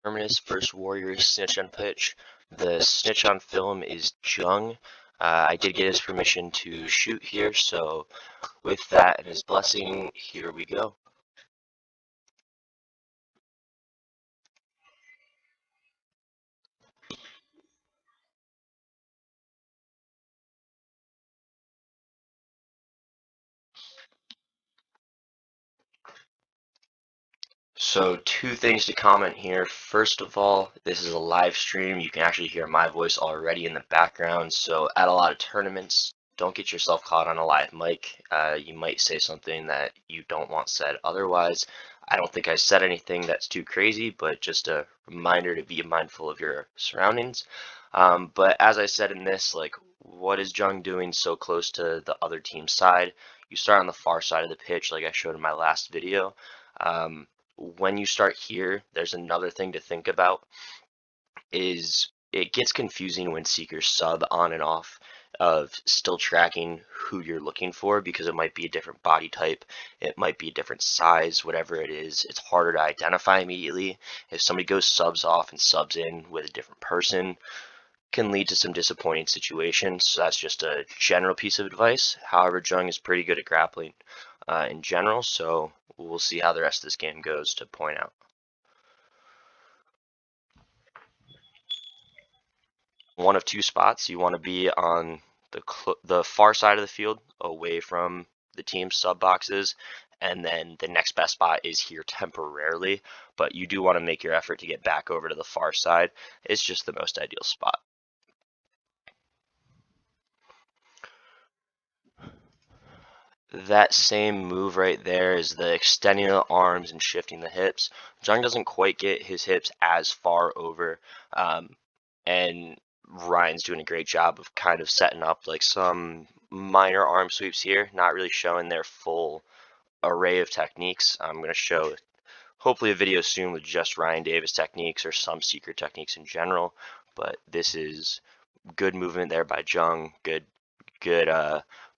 Terminus versus Warriors Snitch on pitch. The Snitch on film is Jung. I did get his permission to shoot here, so with that and his blessing, here we go. So two things to comment here. First of all, this is a live stream. You can actually hear my voice already in the background. So at a lot of tournaments, don't get yourself caught on a live mic. You might say something that you don't want said otherwise. I don't think I said anything that's too crazy, but just a reminder to be mindful of your surroundings. But as I said in this, like, what is Jung doing so close to the other team's side? You start on the far side of the pitch, like I showed in my last video. When you start here, there's another thing to think about is it gets confusing when seekers sub on and off of still tracking who you're looking for because it might be a different body type, it might be a different size, whatever it is, it's harder to identify immediately. If somebody goes subs off and subs in with a different person, can lead to some disappointing situations. So that's just a general piece of advice. However, Jung is pretty good at grappling in general, so we'll see how the rest of this game goes to point out. One of two spots. You want to be on the far side of the field, away from the team's sub boxes, and then the next best spot is here temporarily, but you do want to make your effort to get back over to the far side. It's just the most ideal spot. That same move right there is the extending the arms and shifting the hips. Jung doesn't quite get his hips as far over, and Ryan's doing a great job of kind of setting up like some minor arm sweeps here, not really showing their full array of techniques. I'm going to show hopefully a video soon with just Ryan Davis techniques or some secret techniques in general, but this is good movement there by Jung, good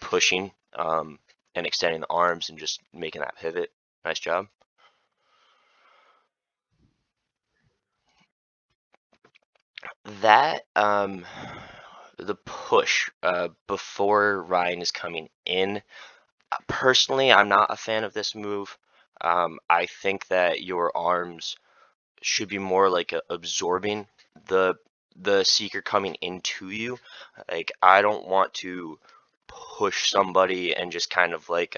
pushing and extending the arms and just making that pivot. Nice job. That the push before Ryan is coming in. Personally, I'm not a fan of this move. I think that your arms should be more like absorbing the seeker coming into you. Like, I don't want to push somebody and just kind of like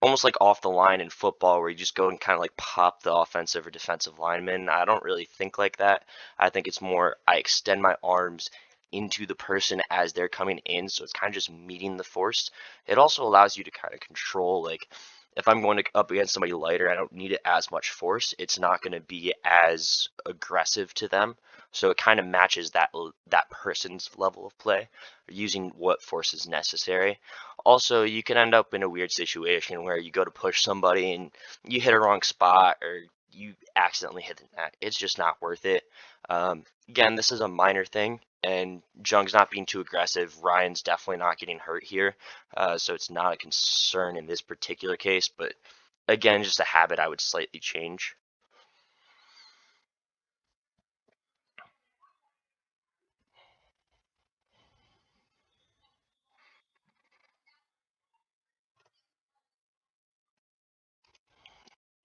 almost like off the line in football where you just go and kind of like pop the offensive or defensive lineman. I don't really think like that. I think it's more I extend my arms into the person as they're coming in, so it's kind of just meeting the force. It also allows you to kind of control, like, if I'm going up against somebody lighter, I don't need it as much force. It's not going to be as aggressive to them, so it kind of matches that person's level of play, using what force is necessary. Also, you can end up in a weird situation where you go to push somebody and you hit a wrong spot or you accidentally hit the net. It's just not worth it. Again, this is a minor thing, and Jung's not being too aggressive. Ryan's definitely not getting hurt here, so it's not a concern in this particular case. But again, just a habit I would slightly change.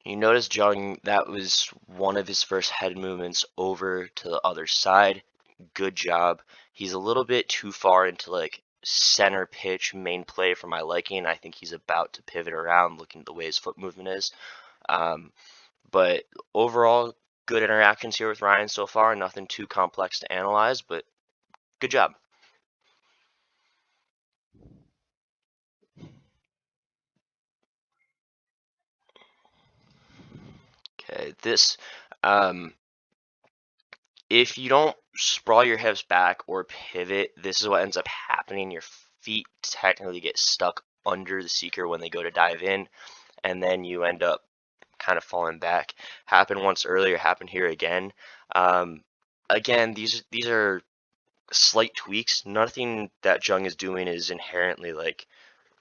You notice Jung, that was one of his first head movements over to the other side. Good job. He's a little bit too far into like center pitch main play for my liking. I think he's about to pivot around looking at the way his foot movement is. But overall, good interactions here with Ryan so far. Nothing too complex to analyze, but good job. Okay, this if you don't sprawl your hips back or pivot, this is what ends up happening. Your feet technically get stuck under the seeker when they go to dive in, and then you end up kind of falling back. Happened once earlier, happened here again. Again, these are slight tweaks. Nothing that Jung is doing is inherently like,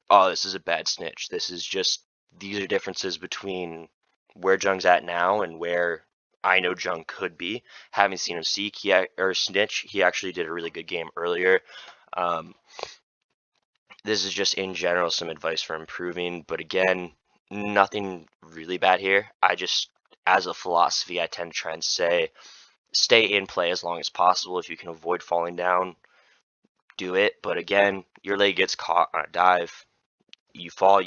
oh, this is a bad snitch. This is just, these are differences between where Jung's at now and where I know Jung could be. Having seen him or Snitch, he actually did a really good game earlier. Um, this is just in general some advice for improving, but again, nothing really bad here. I just, as a philosophy, I tend to try and say, stay in play as long as possible. If you can avoid falling down, do it. But again, your leg gets caught on a dive, you fall,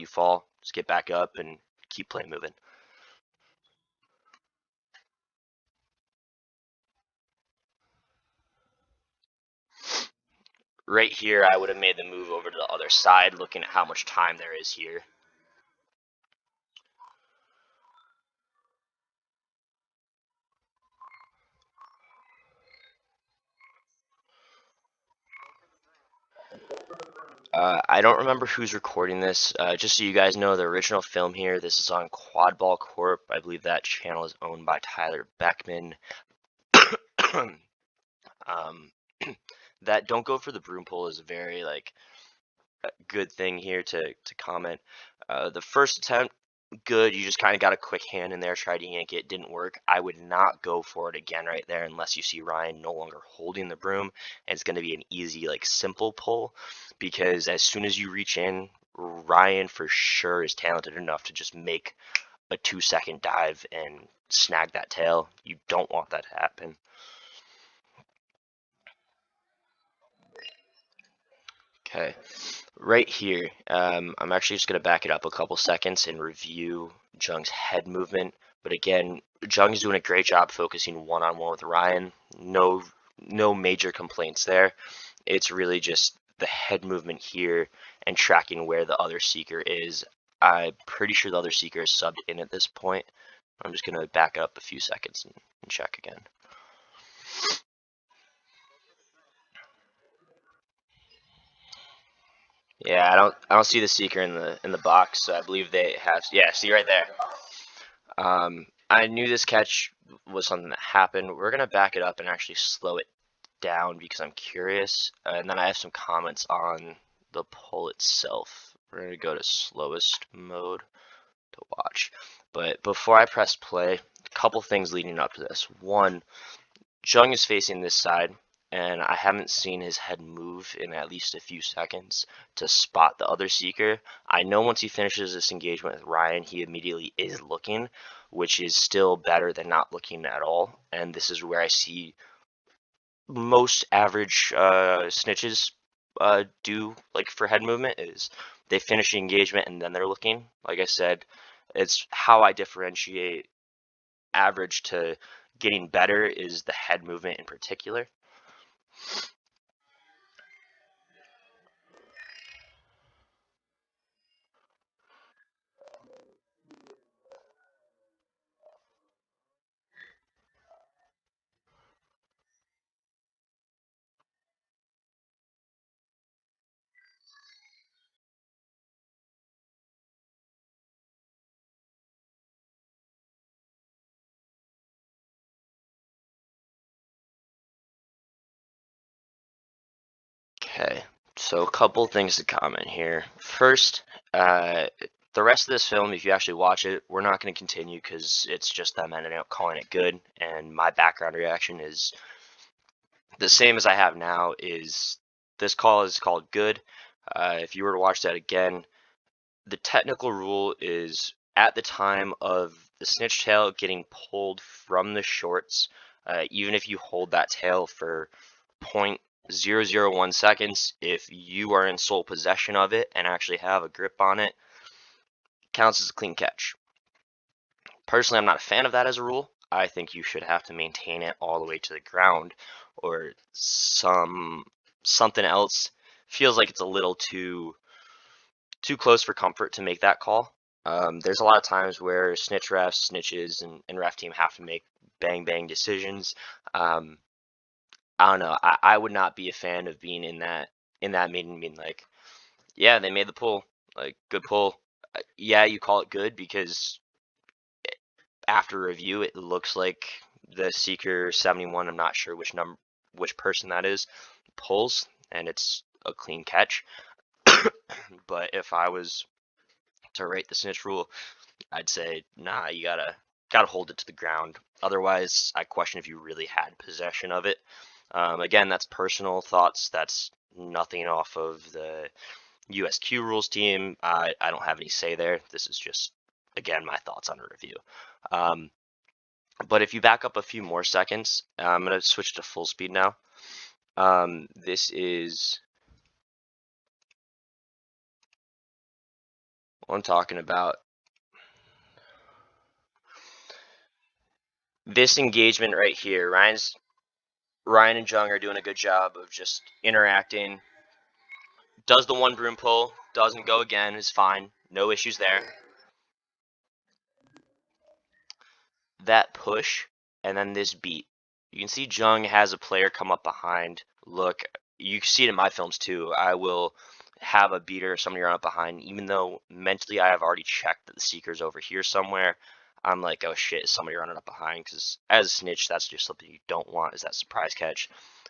just get back up and keep play moving. Right here, I would have made the move over to the other side, looking at how much time there is here. I don't remember who's recording this. Just so you guys know, the original film here, this is on Quadball Corp. I believe that channel is owned by Tyler Beckman. um, that don't go for the broom pull is a very like good thing here to comment. The first attempt, good. You just kind of got a quick hand in there, tried to yank it, didn't work. I would not go for it again right there unless you see Ryan no longer holding the broom, and it's going to be an easy, like, simple pull, because as soon as you reach in, Ryan for sure is talented enough to just make a 2-second dive and snag that tail. You don't want that to happen. Okay, right here, I'm actually just going to back it up a couple seconds and review Jung's head movement. But again, Jung's doing a great job focusing one-on-one with Ryan. No major complaints there. It's really just the head movement here and tracking where the other seeker is. I'm pretty sure the other seeker is subbed in at this point. I'm just going to back up a few seconds and check again. Yeah, I don't see the seeker in the box, so I believe they have. Yeah, see right there. I knew this catch was something that happened. We're gonna back it up and actually slow it down because I'm curious, and then I have some comments on the pull itself. We're gonna go to slowest mode to watch. But before I press play, a couple things leading up to this. One, Jung is facing this side, and I haven't seen his head move in at least a few seconds to spot the other seeker. I know once he finishes this engagement with Ryan, he immediately is looking, which is still better than not looking at all. And this is where I see most average snitches do, like, for head movement, is they finish the engagement and then they're looking. Like I said, it's how I differentiate average to getting better is the head movement in particular. Okay, so a couple things to comment here. First, the rest of this film, if you actually watch it, we're not going to continue because it's just them ending up calling it good, and my background reaction is the same as I have now, is this call is called good. If you were to watch that again, the technical rule is at the time of the snitch tail getting pulled from the shorts, even if you hold that tail for 0.001 seconds, if you are in sole possession of it and actually have a grip on it, counts as a clean catch. Personally, I'm not a fan of that as a rule. I think you should have to maintain it all the way to the ground, or something else feels like it's a little too close for comfort to make that call. There's a lot of times where snitch refs, snitches, and ref team have to make bang bang decisions. Um, I don't know. I would not be a fan of being in that meeting, being like, yeah, they made the pull, like, good pull. Yeah, you call it good because after review, it looks like the Seeker 71. I'm not sure which person that is, pulls, and it's a clean catch. But if I was to rate the snitch rule, I'd say, nah, you gotta got to hold it to the ground. Otherwise, I question if you really had possession of it. Again, that's personal thoughts. That's nothing off of the USQ rules team. I don't have any say there. This is just, again, my thoughts on a review. But if you back up a few more seconds, I'm going to switch to full speed now. This is what I'm talking about. This engagement right here, Ryan and Jung are doing a good job of just interacting. Does the one broom pull, doesn't go again, is fine. No issues there. That push, and then this beat. You can see Jung has a player come up behind. Look, you can see it in my films too. I will have a beater, somebody run up behind, even though mentally I have already checked that the Seeker's over here somewhere. I'm like, oh shit, is somebody running up behind? Because as a Snitch, that's just something you don't want, is that surprise catch.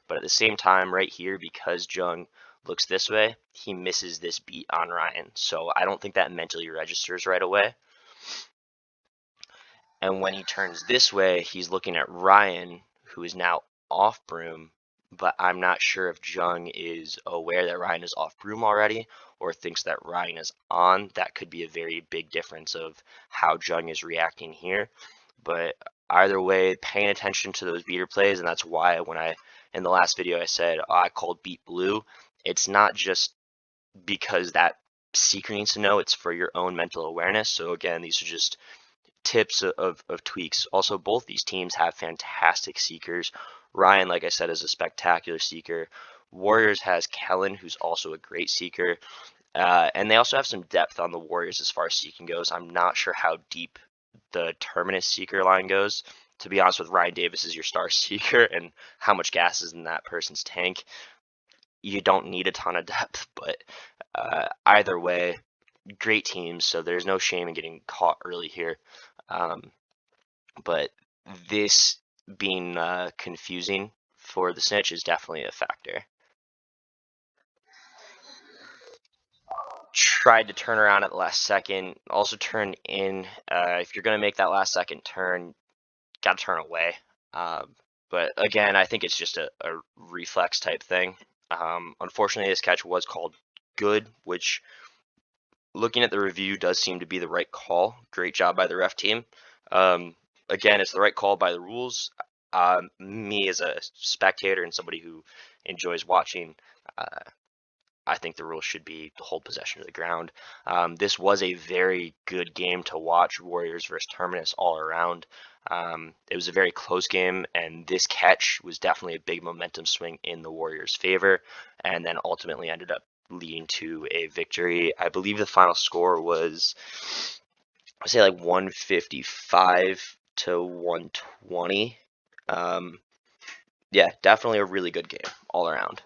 But at the same time, right here, because Jung looks this way, he misses this beat on Ryan. So I don't think that mentally registers right away. And when he turns this way, he's looking at Ryan, who is now off broom. But I'm not sure if Jung is aware that Ryan is off broom already or thinks that Ryan is on. That could be a very big difference of how Jung is reacting here. But either way, paying attention to those beater plays, and that's why when in the last video I said I called beat blue, it's not just because that Seeker needs to know, it's for your own mental awareness. So again, these are just tips of tweaks. Also, both these teams have fantastic Seekers. Ryan, like I said, is a spectacular Seeker. Warriors has Kellen, who's also a great Seeker. And they also have some depth on the Warriors as far as Seeking goes. I'm not sure how deep the Terminus Seeker line goes. To be honest with Ryan Davis is your star Seeker, and how much gas is in that person's tank. You don't need a ton of depth, but either way, great teams, so there's no shame in getting caught early here. But this being confusing for the Snitch is definitely a factor. Tried to turn around at the last second. Also turned in. If you're going to make that last second turn, got to turn away. But again, I think it's just a reflex type thing. Unfortunately, this catch was called good, which, looking at the review, does seem to be the right call. Great job by the ref team. Again, it's the right call by the rules. Me as a spectator and somebody who enjoys watching, I think the rule should be to hold possession of the ground. This was a very good game to watch, Warriors versus Terminus all around. It was a very close game, and this catch was definitely a big momentum swing in the Warriors' favor, and then ultimately ended up leading to a victory. I believe the final score was, I say, like 155 to 120. Yeah, definitely a really good game all around.